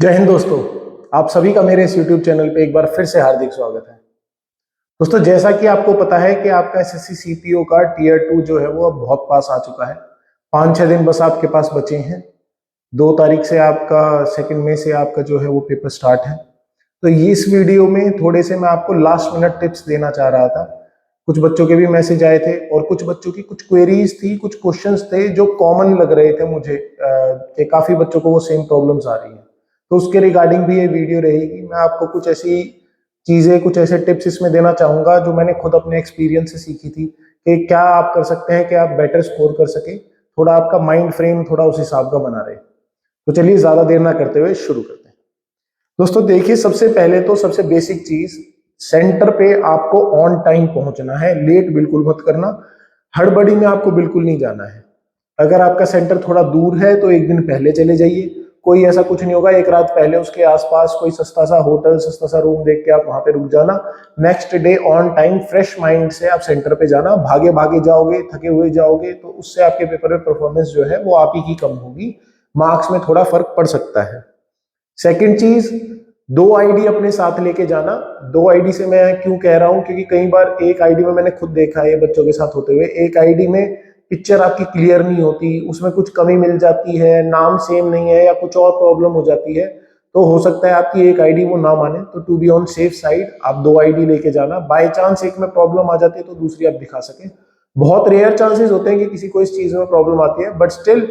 जय हिंद दोस्तों। आप सभी का मेरे इस YouTube चैनल पे एक बार फिर से हार्दिक स्वागत है। दोस्तों, जैसा कि आपको पता है कि आपका एसएससी सीपीओ का टीयर 2 जो है वो अब बहुत पास आ चुका है। 5-6 दिन बस आपके पास बचे हैं। 2 तारीख से आपका 2 मई से आपका जो है वो पेपर स्टार्ट है। तो ये इस वीडियो में थोड़े से मैं आपको लास्ट मिनट टिप्स देना चाह रहा था। कुछ बच्चों के भी मैसेज आए थे और कुछ बच्चों की कुछ क्वेरीज थी, कुछ क्वेश्चंस थे जो कॉमन लग रहे थे मुझे कि काफी बच्चों को वो सेम प्रॉब्लम्स आ रही हैं। तो उसके रिगार्डिंग भी ये वीडियो रहेगी। मैं आपको कुछ ऐसी चीजें, कुछ ऐसे टिप्स इसमें देना चाहूंगा जो मैंने खुद अपने एक्सपीरियंस से सीखी थी कि क्या आप कर सकते हैं कि आप बेटर स्कोर कर सके, थोड़ा आपका माइंड फ्रेम थोड़ा उस हिसाब का बना रहे। तो चलिए ज्यादा देर ना करते हुए शुरू करते हैं। दोस्तों देखिए, सबसे पहले तो सबसे बेसिक चीज, सेंटर पे आपको ऑन टाइम पहुंचना है। लेट बिल्कुल मत करना, हड़बड़ी में आपको बिल्कुल नहीं जाना है। अगर आपका सेंटर थोड़ा दूर है तो एक दिन पहले चले जाइए। कोई ऐसा कुछ नहीं होगा, एक रात पहले उसके आसपास कोई सस्ता सा होटल, सस्ता सा रूम देख के आप वहां पे रुक जाना। Next day on time fresh mind से आप सेंटर पे जाना। भागे भागे जाओगे, थके हुए जाओगे तो उससे आपके पेपर में परफॉर्मेंस जो है वो आप ही की कम होगी, मार्क्स में थोड़ा फर्क पड़ सकता है। सेकंड चीज, 2 आईडी अपने साथ लेके जाना। 2 आईडी से मैं क्यों कह रहा हूं, क्योंकि कई बार एक आईडी में मैंने खुद देखा है बच्चों के साथ होते हुए, एक आईडी में पिक्चर आपकी क्लियर नहीं होती, उसमें कुछ कमी मिल जाती है, नाम सेम नहीं है या कुछ और प्रॉब्लम हो जाती है। तो हो सकता है आपकी एक आईडी वो ना माने। तो to be on safe side आप 2 आईडी लेके जाना। बाय चांस एक में प्रॉब्लम आ जाती है तो दूसरी आप दिखा सके। बहुत रेयर चांसेस होते हैं कि किसी को इस चीज में प्रॉब्लम आती है, बट स्टिल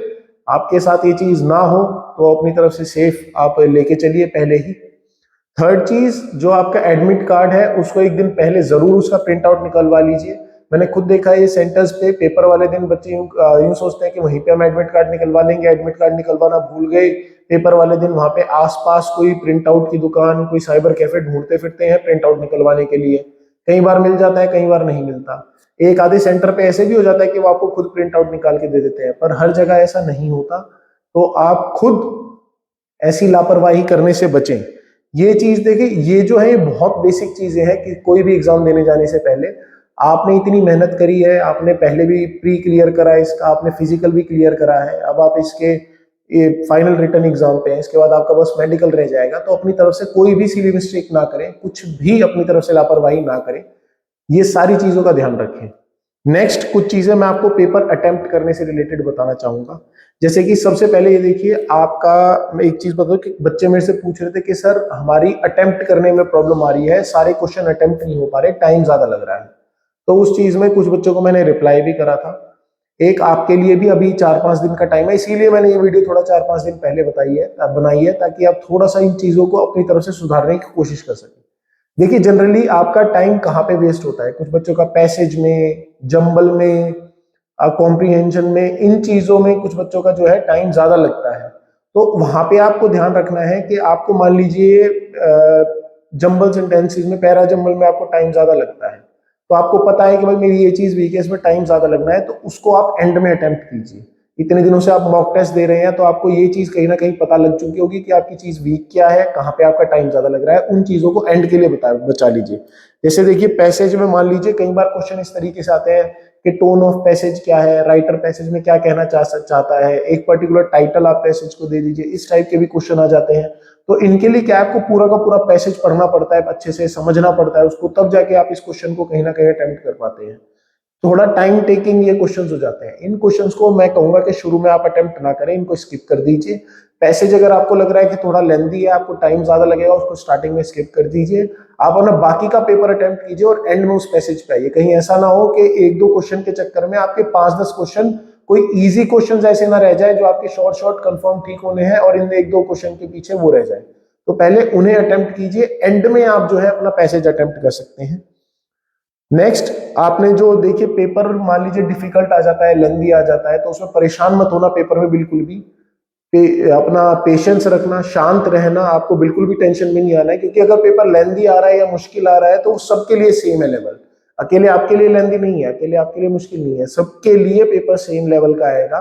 आपके साथ ये चीज ना हो तो अपनी तरफ से सेफ आप लेके चलिए पहले ही। थर्ड चीज, जो आपका एडमिट कार्ड है उसको एक दिन पहले जरूर उसका प्रिंट आउट निकलवा लीजिए। मैंने खुद देखा है ये सेंटर्स पे पेपर वाले दिन बच्चे यूं सोचते हैं कि वहीं पे हम एडमिट कार्ड निकलवा लेंगे, एडमिट कार्ड निकलवाना भूल गए। पेपर वाले दिन वहां पे आसपास कोई प्रिंट आउट की दुकान, कोई साइबर कैफे ढूंढते फिरते हैं प्रिंट आउट निकलवाने के लिए। कई बार मिल जाता है, कई बार नहीं मिलता। एक आधे सेंटर पे ऐसे भी हो जाता है कि वो आपको खुद प्रिंट आउट निकाल के दे देते हैं, पर हर जगह ऐसा नहीं होता। तो आप खुद ऐसी लापरवाही करने से बचें। ये चीज देखिए, ये जो है ये बहुत बेसिक चीजें हैं कि कोई भी एग्जाम देने जाने से पहले आपने इतनी मेहनत करी है, आपने पहले भी प्री क्लियर करा है इसका, आपने फिजिकल भी क्लियर करा है, अब आप इसके ये फाइनल रिटर्न एग्जाम पे हैं, इसके बाद आपका बस मेडिकल रह जाएगा। तो अपनी तरफ से कोई भी सिली मिस्टेक ना करें, कुछ भी अपनी तरफ से लापरवाही ना करें। ये सारी चीजों का ध्यान रखें। नेक्स्ट कुछ चीजें मैं आपको पेपर अटेम्प्ट करने से रिलेटेड बताना चाहूंगा। जैसे कि सबसे पहले ये देखिए, आपका मैं एक चीज बता दूं कि बच्चे मेरे से पूछ रहे थे कि सर हमारी अटेम्प्ट करने में प्रॉब्लम आ रही है, सारे क्वेश्चन अटेम्प्ट नहीं हो पा रहे, टाइम ज्यादा लग रहा है। तो उस चीज में कुछ बच्चों को मैंने रिप्लाई भी करा था। एक आपके लिए भी अभी 4-5 दिन का टाइम है, इसीलिए मैंने ये वीडियो थोड़ा 4-5 दिन पहले बनाई है ताकि आप थोड़ा सा इन चीजों को अपनी तरफ से सुधारने की कोशिश कर सकें। देखिए, जनरली आपका टाइम कहाँ पे वेस्ट होता है, कुछ बच्चों का पैसेज में, जंबल में, कॉम्प्रिहेंशन में, इन चीजों में कुछ बच्चों का जो है टाइम ज्यादा लगता है। तो वहां पे आपको ध्यान रखना है कि आपको मान लीजिए जंबल सेंटेंसेस में, पैरा जंबल में आपको टाइम ज्यादा लगता है, तो आपको पता है कि भाई मेरी ये चीज वीक है, इसमें टाइम ज्यादा लगना है, तो उसको आप एंड में अटेम्प्ट कीजिए। इतने दिनों से आप मॉक टेस्ट दे रहे हैं तो आपको ये चीज कहीं ना कहीं पता लग चुकी होगी कि आपकी चीज वीक क्या है, कहाँ पे आपका टाइम ज्यादा लग रहा है। उन चीजों को एंड के लिए बचा लीजिए। जैसे देखिए, पैसेज में मान लीजिए कई बार क्वेश्चन इस तरीके से आते हैं कि टोन ऑफ पैसेज क्या है, राइटर पैसेज में क्या कहना चाहता है, एक पर्टिकुलर टाइटल आप पैसेज को दे दीजिए, इस टाइप के भी क्वेश्चन आ जाते हैं। तो इनके लिए क्या आपको पूरा का पूरा पैसेज पढ़ना पड़ता है, अच्छे से समझना पड़ता है उसको, तब जाके आप इस क्वेश्चन को कहीं ना कहीं अटेम्प्ट कर पाते हैं। थोड़ा टाइम टेकिंग ये क्वेश्चंस हो जाते हैं। इन क्वेश्चंस को मैं कहूंगा कि शुरू में आप अटेम्प्ट ना करें, इनको स्किप कर दीजिए। पैसेज अगर आपको लग रहा है कि थोड़ा लेंदी है, आपको टाइम ज्यादा लगेगा, उसको स्टार्टिंग में स्किप कर दीजिए। आप अपना बाकी का पेपर अटेम्प्ट कीजिए और एंड में उस पैसेज पे आइए। कहीं ऐसा ना हो कि 1-2 क्वेश्चन के चक्कर में आपके 5-10 क्वेश्चन, कोई इजी क्वेश्चन ऐसे ना रह जाए जो आपके शॉर्ट शॉर्ट कंफर्म ठीक होने हैं और इन 1-2 क्वेश्चन के पीछे वो रह जाए। तो पहले उन्हें अटेम्प्ट कीजिए, एंड में आप जो है अपना पैसेज अटेम्प्ट कर सकते हैं। नेक्स्ट, आपने जो देखिए पेपर मान लीजिए डिफिकल्ट आ जाता है, लेंदी आ जाता है, तो उसमें परेशान मत होना पेपर में बिल्कुल भी। अपना पेशेंस रखना, शांत रहना, आपको बिल्कुल भी टेंशन में नहीं आना है, क्योंकि अगर पेपर लेंदी आ रहा है या मुश्किल आ रहा है तो सबके लिए सेम है लेवल। अकेले आपके लिए लेंदी नहीं है, अकेले आपके लिए मुश्किल नहीं है, सबके लिए पेपर सेम लेवल का आएगा।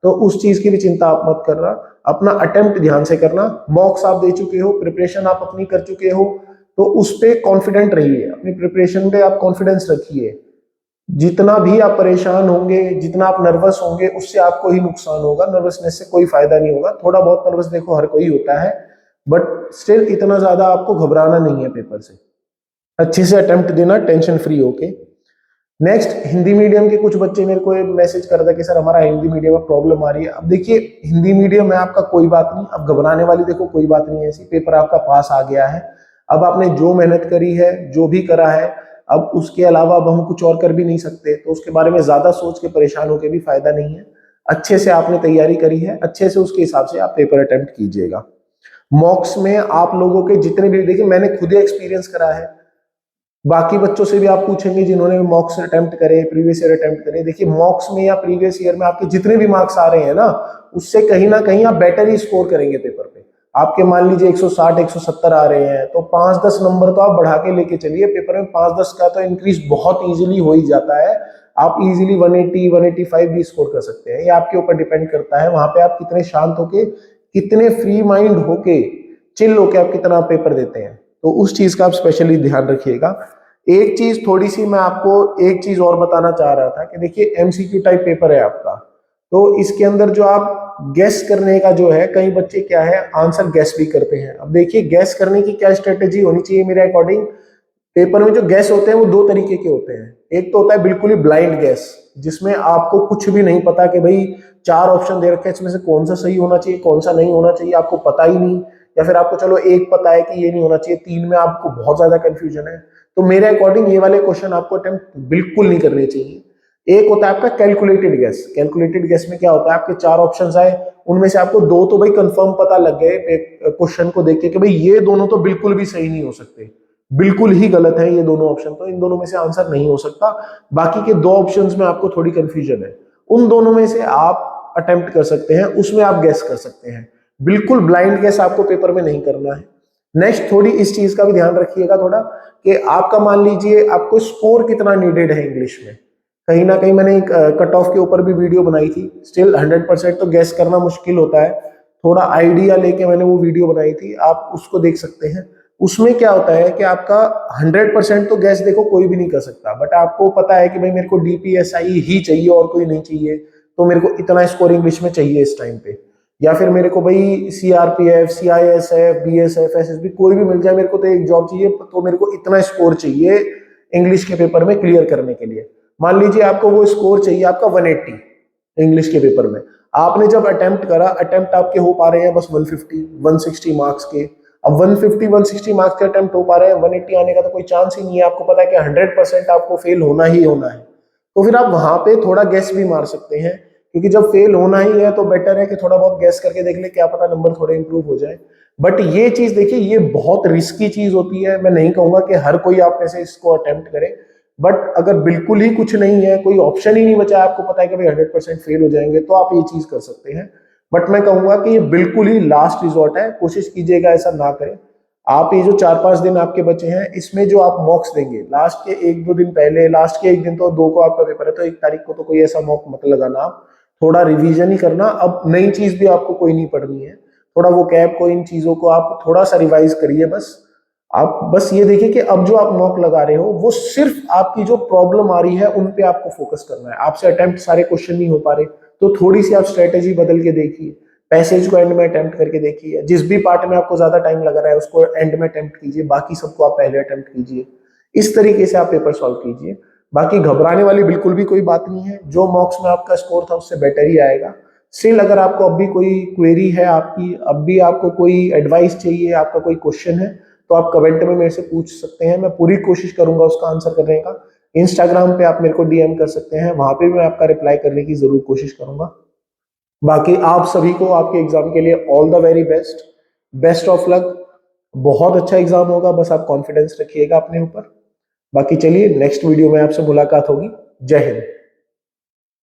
तो उस चीज की भी चिंता आप मत करना। अपना अटेम्प्ट ध्यान से करना। मॉक्स आप दे चुके हो, प्रिपरेशन आप अपनी कर चुके हो, तो उस पे कॉन्फिडेंट रहिए, अपनी प्रिपरेशन पे आप कॉन्फिडेंस रखिए। जितना भी आप परेशान होंगे, जितना आप नर्वस होंगे, उससे आपको ही नुकसान होगा, नर्वसनेस से कोई फायदा नहीं होगा। थोड़ा बहुत नर्वस देखो हर कोई होता है, बट स्टिल इतना ज्यादा आपको घबराना नहीं है पेपर से, अच्छे से अटेम्प्ट देना टेंशन फ्री होके। नेक्स्ट, हिंदी मीडियम के कुछ बच्चे मेरे को मैसेज कर रहे थे कि सर हमारा हिंदी मीडियम में प्रॉब्लम आ रही है। अब देखिए, हिंदी मीडियम है आपका, कोई बात नहीं, अब घबराने वाली देखो कोई बात नहीं है ऐसी, पेपर आपका पास आ गया है। अब आपने जो मेहनत करी है, जो भी करा है, अब उसके अलावा अब हम कुछ और कर भी नहीं सकते, तो उसके बारे में ज्यादा सोच के परेशान होकर भी फायदा नहीं है। अच्छे से आपने तैयारी करी है, अच्छे से उसके हिसाब से आप पेपर अटेम्प्ट कीजिएगा। मॉक्स में आप लोगों के जितने भी, देखिए मैंने खुद ही एक्सपीरियंस करा है, बाकी बच्चों से भी आप पूछेंगे जिन्होंने मॉक्स अटेम्प्ट करे, प्रीवियस ईयर अटेम्प्ट करे, देखिए मॉक्स में या प्रीवियस ईयर में आपके जितने भी मार्क्स आ रहे हैं ना, उससे कहीं ना कहीं आप बेटर ही स्कोर करेंगे पेपर पे। आपके मान लीजिए 160 170 आ रहे हैं, तो 5-10 नंबर तो आप बढ़ा के लेके चलिए, पेपर में 5-10 का तो इंक्रीज बहुत इजीली हो ही जाता है। आप इजीली 180 185 भी स्कोर कर सकते हैं, ये आपके ऊपर डिपेंड करता है वहां पे आप कितने शांत होके, कितने फ्री माइंड होके, चिल होके आप कितना पेपर देते हैं, तो उस चीज का आप स्पेशली ध्यान रखिएगा। एक चीज थोड़ी सी मैं आपको एक चीज और बताना चाह रहा था कि देखिए एमसीक्यू टाइप पेपर है आपका, तो इसके अंदर जो आप गैस करने का जो है, कई बच्चे क्या है आंसर गैस भी करते हैं। अब देखिए गैस करने की क्या स्ट्रेटेजी होनी चाहिए मेरे अकॉर्डिंग, पेपर में जो गैस होते हैं वो दो तरीके के होते हैं। एक तो होता है बिल्कुल ही ब्लाइंड गैस, जिसमें आपको कुछ भी नहीं पता कि भाई 4 ऑप्शन दे रखे हैं, इसमें से कौन सा सही होना चाहिए कौन सा नहीं होना चाहिए, आपको पता ही नहीं, या फिर आपको चलो एक पता है कि ये नहीं होना चाहिए, 3 में आपको बहुत ज्यादा कंफ्यूजन है, तो मेरे अकॉर्डिंग ये वाले क्वेश्चन आपको अटेम्प्ट बिल्कुल नहीं करने चाहिए। एक होता है आपका कैलकुलेटेड गैस। कैलकुलेटेड गैस में क्या होता है, आपके 4 ऑप्शंस आए, उनमें से आपको 2 तो भाई कंफर्म पता लग गए क्वेश्चन को देख के कि भाई ये दोनों तो बिल्कुल भी सही नहीं हो सकते, बिल्कुल ही गलत है ये दोनों ऑप्शन, तो इन दोनों में से आंसर नहीं हो सकता। बाकी के 2 ऑप्शंस में आपको थोड़ी कंफ्यूजन है, उन दोनों में से आप अटेम्प्ट कर सकते हैं, उसमें आप गैस कर सकते हैं। बिल्कुल ब्लाइंड गैस आपको पेपर में नहीं करना है। नेक्स्ट, थोड़ी इस चीज का भी ध्यान रखिएगा थोड़ा, कि आपका मान लीजिए आपको स्कोर कितना नीडेड है इंग्लिश में। कहीं ना कहीं मैंने एक कट ऑफ के ऊपर भी वीडियो बनाई थी, स्टिल 100% तो गैस करना मुश्किल होता है, थोड़ा आइडिया लेके मैंने वो वीडियो बनाई थी, आप उसको देख सकते हैं। उसमें क्या होता है कि आपका 100% तो गैस देखो कोई भी नहीं कर सकता, बट आपको पता है कि भाई मेरे को डीपीएसआई ही चाहिए और कोई नहीं चाहिए, तो मेरे को इतना स्कोर इंग्लिश में चाहिए इस टाइम पे, या फिर मेरे को भाई सीआरपीएफ सीआईएसएफ बीएसएफ एसएसबी कोई भी मिल जाए, मेरे को तो एक जॉब चाहिए, तो मेरे को इतना स्कोर चाहिए इंग्लिश के पेपर में क्लियर करने के लिए। मान लीजिए आपको वो स्कोर चाहिए आपका 180 इंग्लिश के पेपर में, आपने जब अटेम्प्ट करा, अटेम्प्ट आपके हो पा रहे हैं बस 150 160 मार्क्स के। अब 150 160 मार्क्स के अटेम्प्ट हो पा रहे हैं, 180 आने का तो कोई चांस ही नहीं है, आपको पता है कि 100% आपको फेल होना ही होना है, तो फिर आप वहां पे थोड़ा गैस भी मार सकते हैं, क्योंकि जब फेल होना ही है तो बेटर है कि थोड़ा बहुत गैस करके देख ले, क्या पता नंबर थोड़े इंप्रूव हो जाए। बट ये चीज देखिए, ये बहुत रिस्की चीज होती है, मैं नहीं कहूंगा कि हर कोई आप में से इसको अटेम्प्ट करे, बट अगर बिल्कुल ही कुछ नहीं है, कोई ऑप्शन ही नहीं बचा, आपको पता है कि भाई 100% फेल हो जाएंगे, तो आप ये चीज कर सकते हैं। बट मैं कहूंगा कि ये बिल्कुल ही लास्ट रिजॉर्ट है, कोशिश कीजिएगा ऐसा ना करें। आप ये जो 4-5 दिन आपके बचे हैं, इसमें जो आप मॉक्स देंगे लास्ट के 1-2 दिन पहले, लास्ट के एक दिन तो 2 को आपका पेपर है, तो 1 तारीख को तो कोई ऐसा मॉक मत लगाना, आप थोड़ा रिवीजन ही करना। अब नई चीज भी आपको कोई नहीं पढ़नी है, थोड़ा वो कैब को, इन चीजों को आप थोड़ा सा रिवाइज करिए बस। आप बस ये देखिए कि अब जो आप मॉक लगा रहे हो, वो सिर्फ आपकी जो प्रॉब्लम आ रही है उन पे आपको फोकस करना है, आपसे अटेम्प्ट सारे क्वेश्चन नहीं हो पा रहे, तो थोड़ी सी आप स्ट्रेटेजी बदल के देखिए, पैसेज को एंड में अटेम्प्ट करके देखिए, जिस भी पार्ट में आपको ज्यादा टाइम लग रहा है उसको एंड में अटेम्प्ट कीजिए, बाकी सबको आप पहले अटेम्प्ट कीजिए, इस तरीके से आप पेपर सॉल्व कीजिए। बाकी घबराने वाली बिल्कुल भी कोई बात नहीं है, जो मॉक्स में आपका स्कोर था उससे बेटर ही आएगा। स्टिल अगर आपको अब भी कोई क्वेरी है आपकी, अब भी आपको कोई एडवाइस चाहिए, आपका कोई क्वेश्चन है, तो आप कमेंट में मेरे से पूछ सकते हैं, मैं पूरी कोशिश करूंगा उसका आंसर करने का। इंस्टाग्राम पे आप मेरे को डीएम कर सकते हैं, वहां पे भी मैं आपका रिप्लाई करने की जरूर कोशिश करूंगा। बाकी आप सभी को आपके एग्जाम के लिए all the very best, best of luck. बहुत अच्छा एग्जाम होगा, बस आप कॉन्फिडेंस रखिएगा अपने ऊपर। बाकी चलिए, नेक्स्ट वीडियो में आपसे मुलाकात होगी। जय हिंद।